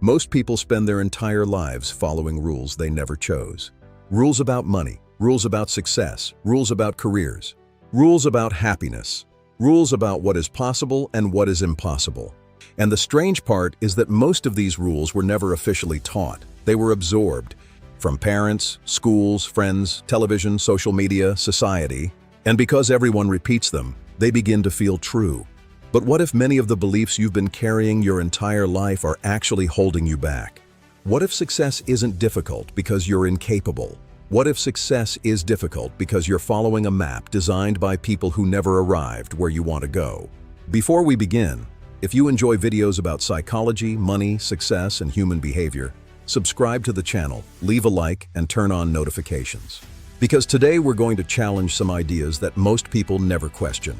Most people spend their entire lives following rules they never chose. Rules about money, rules about success, rules about careers, rules about happiness, rules about what is possible and what is impossible. And the strange part is that most of these rules were never officially taught. They were absorbed from parents, schools, friends, television, social media, society. And because everyone repeats them, they begin to feel true. But what if many of the beliefs you've been carrying your entire life are actually holding you back? What if success isn't difficult because you're incapable? What if success is difficult because you're following a map designed by people who never arrived where you want to go? Before we begin, if you enjoy videos about psychology, money, success, and human behavior, subscribe to the channel, leave a like, and turn on notifications. Because today we're going to challenge some ideas that most people never question.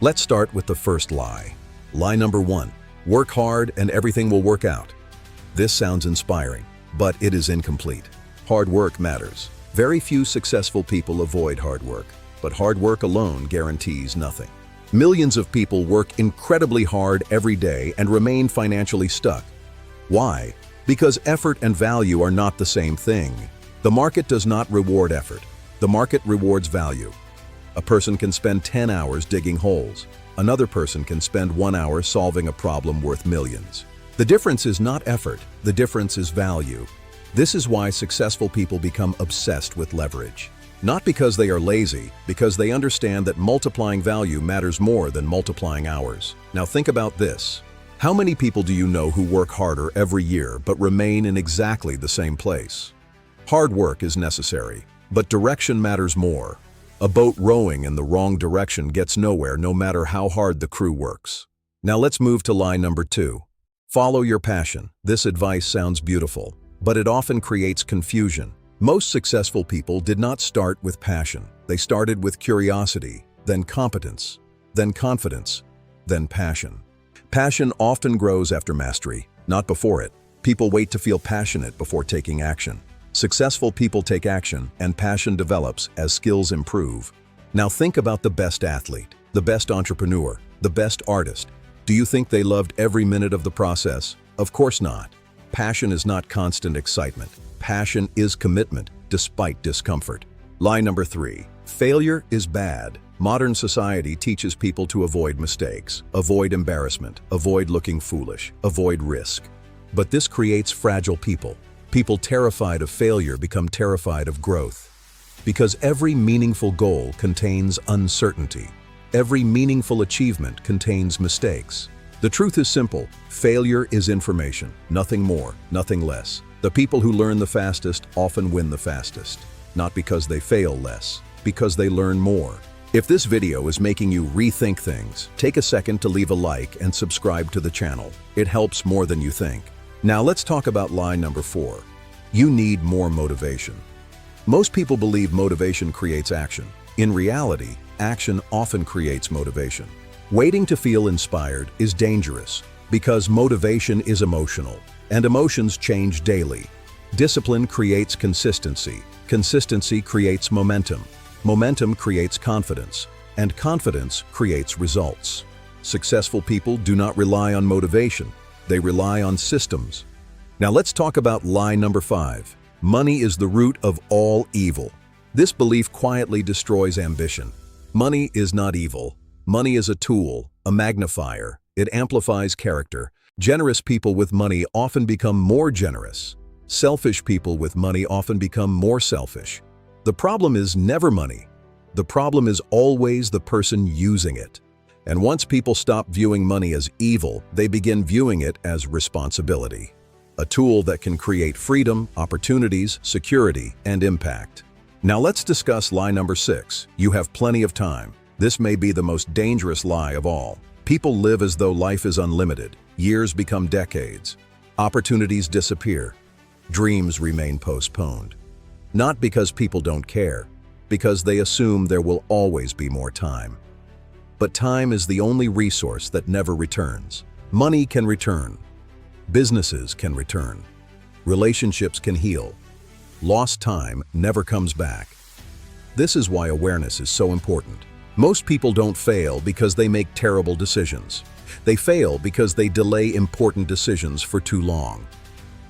Let's start with the first lie. Lie number 1. Work hard and everything will work out. This sounds inspiring, but it is incomplete. Hard work matters. Very few successful people avoid hard work, but hard work alone guarantees nothing. Millions of people work incredibly hard every day and remain financially stuck. Why? Because effort and value are not the same thing. The market does not reward effort. The market rewards value. A person can spend 10 hours digging holes. Another person can spend 1 hour solving a problem worth millions. The difference is not effort, the difference is value. This is why successful people become obsessed with leverage. Not because they are lazy, because they understand that multiplying value matters more than multiplying hours. Now think about this. How many people do you know who work harder every year but remain in exactly the same place? Hard work is necessary, but direction matters more. A boat rowing in the wrong direction gets nowhere no matter how hard the crew works. Now let's move to lie number 2. Follow your passion. This advice sounds beautiful, but it often creates confusion. Most successful people did not start with passion. They started with curiosity, then competence, then confidence, then passion. Passion often grows after mastery, not before it. People wait to feel passionate before taking action. Successful people take action, and passion develops as skills improve. Now think about the best athlete, the best entrepreneur, the best artist. Do you think they loved every minute of the process? Of course not. Passion is not constant excitement. Passion is commitment, despite discomfort. Lie number 3. Failure is bad. Modern society teaches people to avoid mistakes, avoid embarrassment, avoid looking foolish, avoid risk. But this creates fragile people. People terrified of failure become terrified of growth. Because every meaningful goal contains uncertainty. Every meaningful achievement contains mistakes. The truth is simple. Failure is information, nothing more, nothing less. The people who learn the fastest often win the fastest. Not because they fail less, because they learn more. If this video is making you rethink things, take a second to leave a like and subscribe to the channel. It helps more than you think. Now let's talk about lie number 4. You need more motivation. Most people believe motivation creates action. In reality, action often creates motivation. Waiting to feel inspired is dangerous because motivation is emotional, and emotions change daily. Discipline creates consistency. Consistency creates momentum. Momentum creates confidence, and confidence creates results. Successful people do not rely on motivation. They rely on systems. Now let's talk about lie number 5. Money is the root of all evil. This belief quietly destroys ambition. Money is not evil. Money is a tool, a magnifier. It amplifies character. Generous people with money often become more generous. Selfish people with money often become more selfish. The problem is never money. The problem is always the person using it. And once people stop viewing money as evil, they begin viewing it as responsibility. A tool that can create freedom, opportunities, security, and impact. Now let's discuss lie number 6. You have plenty of time. This may be the most dangerous lie of all. People live as though life is unlimited. Years become decades. Opportunities disappear. Dreams remain postponed. Not because people don't care, because they assume there will always be more time. But time is the only resource that never returns. Money can return. Businesses can return. Relationships can heal. Lost time never comes back. This is why awareness is so important. Most people don't fail because they make terrible decisions. They fail because they delay important decisions for too long.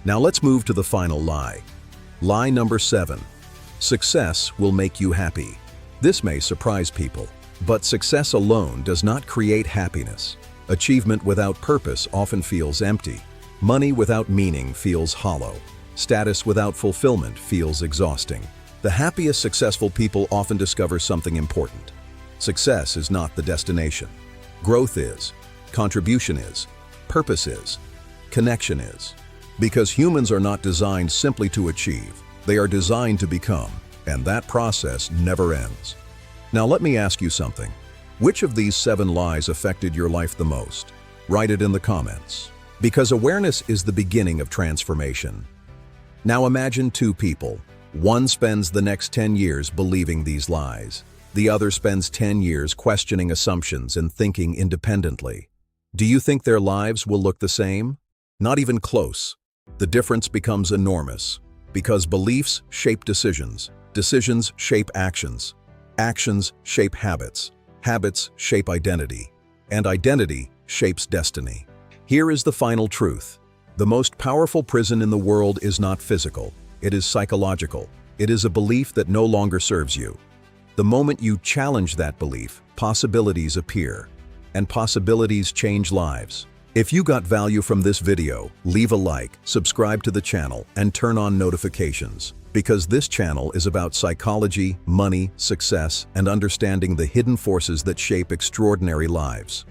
Now let's move to the final lie. Lie number 7. Success will make you happy. This may surprise people, but success alone does not create happiness. Achievement without purpose often feels empty. Money without meaning feels hollow. Status without fulfillment feels exhausting. The happiest successful people often discover something important. Success is not the destination. Growth is. Contribution is. Purpose is. Connection is. Because humans are not designed simply to achieve. They are designed to become, and that process never ends. Now let me ask you something. Which of these 7 lies affected your life the most? Write it in the comments. Because awareness is the beginning of transformation. Now imagine 2 people. One spends the next 10 years believing these lies. The other spends 10 years questioning assumptions and thinking independently. Do you think their lives will look the same? Not even close. The difference becomes enormous. Because beliefs shape decisions. Decisions shape actions. Actions shape habits. Habits shape identity. And identity shapes destiny. Here is the final truth. The most powerful prison in the world is not physical. It is psychological. It is a belief that no longer serves you. The moment you challenge that belief, possibilities appear. And possibilities change lives. If you got value from this video, leave a like, subscribe to the channel, and turn on notifications. Because this channel is about psychology, money, success, and understanding the hidden forces that shape extraordinary lives.